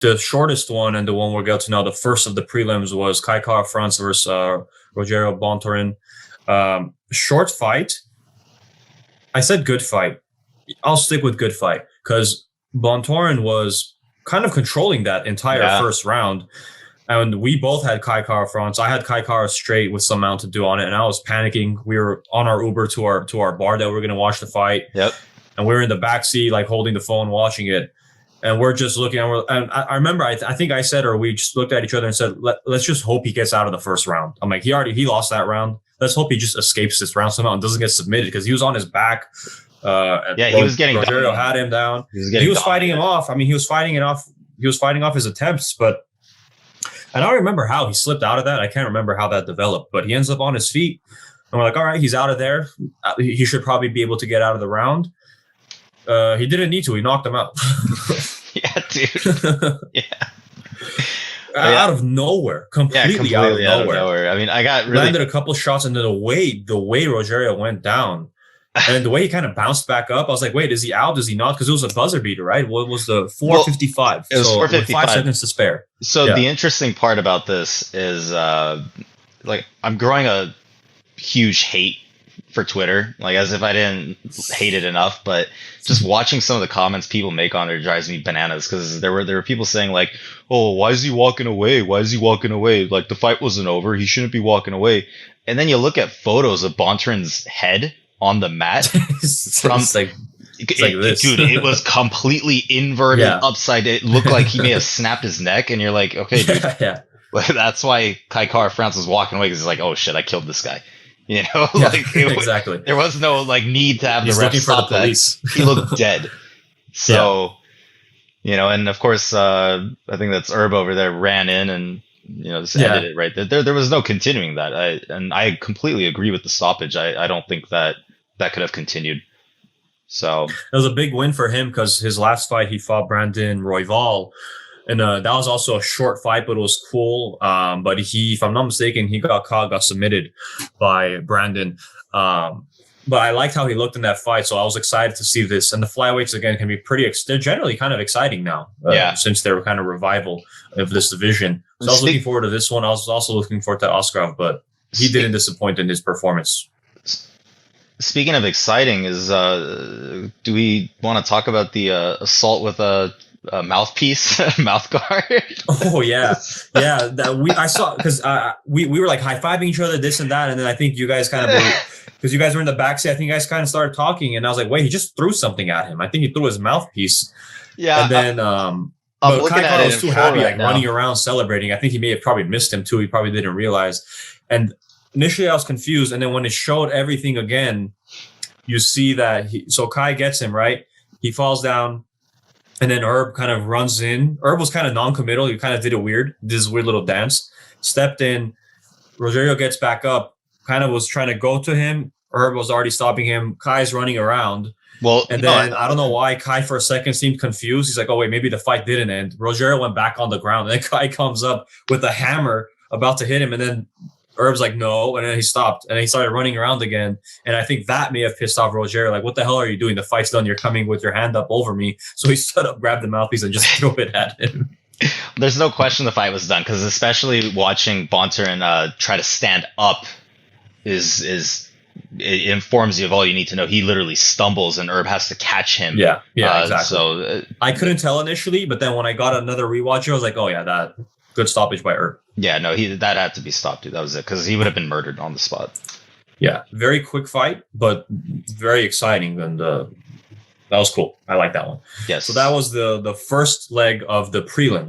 the shortest one and the one we'll get to now, the first of the prelims, was Kai Kara France versus Rogerio Bontorin. Short fight. I said good fight. I'll stick with good fight because Bontorin was kind of controlling that entire first round. And we both had Kai Kara France. I had Kai Kara straight with some amount to do on it, and I was panicking. We were on our Uber to our bar that we were going to watch the fight. Yep. And we were in the back seat, like holding the phone, watching it. And we're just looking. And I remember, I think I said, or we just looked at each other and said, let's just hope he gets out of the first round. I'm like, he lost that round. Let's hope he just escapes this round somehow and doesn't get submitted because he was on his back. He was getting Rogerio had him down. He was fighting him off. I mean, he was fighting off his attempts, but I don't remember how he slipped out of that. I can't remember how that developed, but he ends up on his feet. And we're like, all right, he's out of there. He should probably be able to get out of the round. He didn't need to. He knocked him out. Yeah, dude. Yeah. Out of nowhere. Completely out of nowhere. I mean, I got really... landed a couple shots, and then the way Rogerio went down, and the way he kind of bounced back up, I was like, wait, is he out? Is he not? Because it was a buzzer beater, right? What was the 4:55? It was 4:55. 5 seconds to spare. So the interesting part about this is, like, I'm growing a huge hate for Twitter, like as if I didn't hate it enough, but just watching some of the comments people make on it drives me bananas because there were people saying like, oh, why is he walking away? Why is he walking away? Like the fight wasn't over. He shouldn't be walking away. And then you look at photos of Bontorin's head on the mat. It's like this. Dude, it was completely inverted, upside down. It looked like he may have snapped his neck, and you're like, okay, dude. Yeah. That's why Kai Kara France was walking away because he's like, oh shit, I killed this guy. You know, exactly. There was no like need to have He's the ref looking for the stop that. police. He looked dead. So, you know, and of course, I think that's Herb over there ran in and just ended it right there. There was no continuing that. I completely agree with the stoppage. I don't think that could have continued. So it was a big win for him because his last fight he fought Brandon Royval. And that was also a short fight, but it was cool. But if I'm not mistaken, he got submitted by Brandon. But I liked how he looked in that fight, so I was excited to see this. And the flyweights again can be they're generally kind of exciting now, since they're kind of revival of this division. So I was looking forward to this one. I was also looking forward to Oskarov, but he didn't disappoint in his performance. Speaking of exciting, do we want to talk about the assault with a mouthpiece, mouth guard? Oh yeah. I saw because we were like high fiving each other, this and that, and then I think you guys kind of because you guys were in the backseat. I think you guys kind of started talking, and I was like, wait, he just threw something at him. I think he threw his mouthpiece. Yeah, and then but Kai Kara was too happy, like running around celebrating. I think he may have probably missed him too. He probably didn't realize. And initially, I was confused, and then when it showed everything again, you see that so Kai gets him right. He falls down. And then Herb kind of runs in. Herb was kind of non-committal. He kind of did this weird little dance. Stepped in. Rogerio gets back up. Kind of was trying to go to him. Herb was already stopping him. Kai's running around. And then I don't know why Kai for a second seemed confused. He's like, oh, wait, maybe the fight didn't end. Rogerio went back on the ground. And then Kai comes up with a hammer about to hit him. And then Herb's like, no. And then he stopped. And he started running around again. And I think that may have pissed off Rogerio. Like, what the hell are you doing? The fight's done. You're coming with your hand up over me. So he stood up, grabbed the mouthpiece, and just threw it at him. There's no question the fight was done, because especially watching Bontorin try to stand up it informs you of all you need to know. He literally stumbles, and Herb has to catch him. Yeah, exactly. So I couldn't tell initially, but then when I got another rewatch, I was like, oh, yeah, that good stoppage by Herb. Yeah, no, that had to be stopped, dude. That was it, because he would have been murdered on the spot. Yeah, very quick fight, but very exciting, and that was cool. I like that one. Yes. So that was the first leg of the prelims.